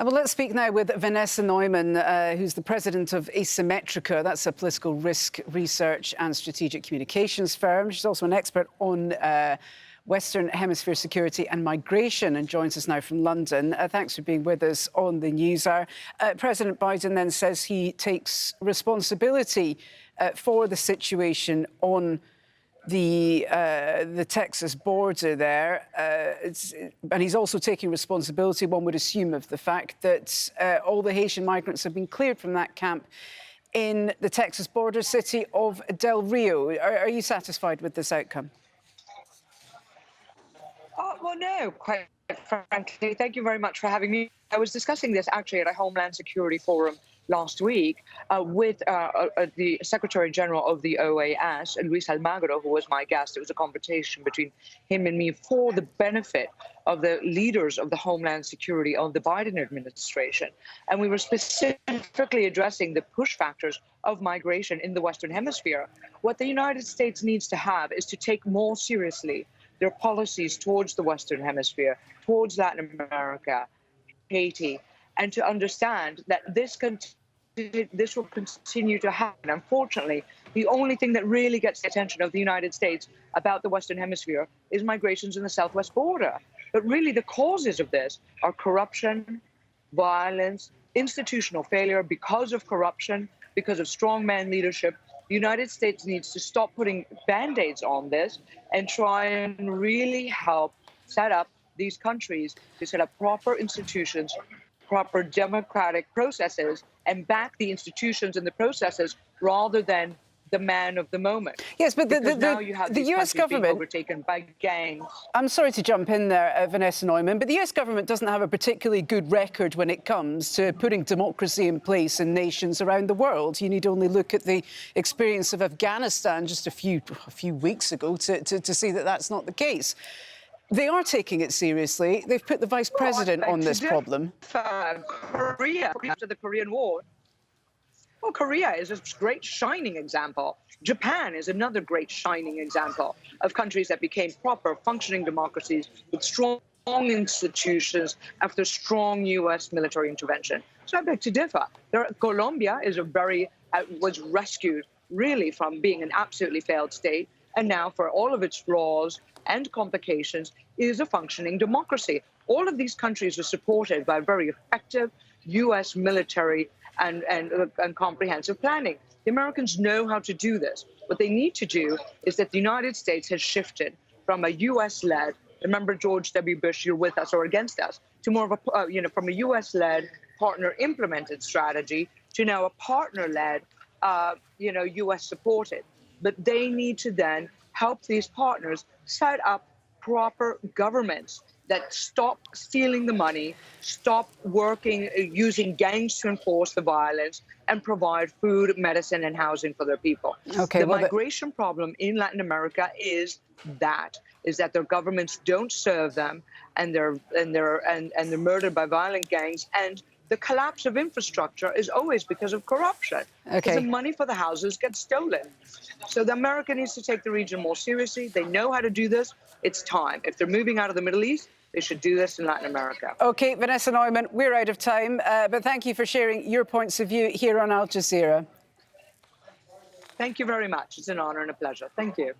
Well, let's speak now with Vanessa Neumann, who's the president of Asymmetrica. That's a political risk research and strategic communications firm. She's also an expert on Western Hemisphere security and migration and joins us now from London. Thanks for being with us on the News Hour. President Biden then says he takes responsibility for the situation on the Texas border there, and he's also taking responsibility, one would assume, of the fact that all the Haitian migrants have been cleared from that camp in the Texas border city of Del Rio. Are you satisfied with this outcome? Well, no, quite frankly. Thank you very much for having me. I was discussing this actually at a Homeland Security Forum last week with the Secretary General of the OAS, Luis Almagro, who was my guest. It was a conversation between him and me for the benefit of the leaders of the Homeland Security of the Biden administration. And we were specifically addressing the push factors of migration in the Western Hemisphere. What the United States needs to have is to take more seriously their policies towards the Western Hemisphere, towards Latin America, Haiti, and to understand that this will continue to happen. Unfortunately, the only thing that really gets the attention of the United States about the Western Hemisphere is migrations in the southwest border. But really, the causes of this are corruption, violence, institutional failure because of corruption, because of strongman leadership. The United States needs to stop putting Band-Aids on this and try and really help set up these countries to set up proper institutions, proper democratic processes, and back the institutions and the processes rather than the man of the moment. Yes, but now you have the US government overtaken by gangs. I'm sorry to jump in there, Vanessa Neumann, but the US government doesn't have a particularly good record when it comes to putting democracy in place in nations around the world. You need only look at the experience of Afghanistan just a few weeks ago to see that that's not the case. They are taking it seriously. They've put the Vice President on this problem. Korea, after the Korean War. Well, Korea is a great shining example. Japan is another great shining example of countries that became proper functioning democracies with strong institutions after strong U.S. military intervention. So I beg to differ. Colombia is was rescued really from being an absolutely failed state, and now for all of its flaws and complications is a functioning democracy. All of these countries are supported by very effective U.S. military and comprehensive planning. The Americans know how to do this. What they need to do is that the United States has shifted from a U.S.-led, remember George W. Bush, you're with us or against us, to more of a, from a U.S.-led, partner-implemented strategy to now a partner-led, U.S.-supported. But they need to then help these partners set up proper governments that stop stealing the money, stop using gangs to enforce the violence, and provide food, medicine, and housing for their people. Okay, the migration problem in Latin America is that their governments don't serve them, and they're murdered by violent gangs, and the collapse of infrastructure is always because of corruption. Okay. Because the money for the houses gets stolen. So the America needs to take the region more seriously. They know how to do this. It's time. If they're moving out of the Middle East, they should do this in Latin America. OK, Vanessa Neumann, we're out of time, but thank you for sharing your points of view here on Al Jazeera. Thank you very much. It's an honor and a pleasure. Thank you.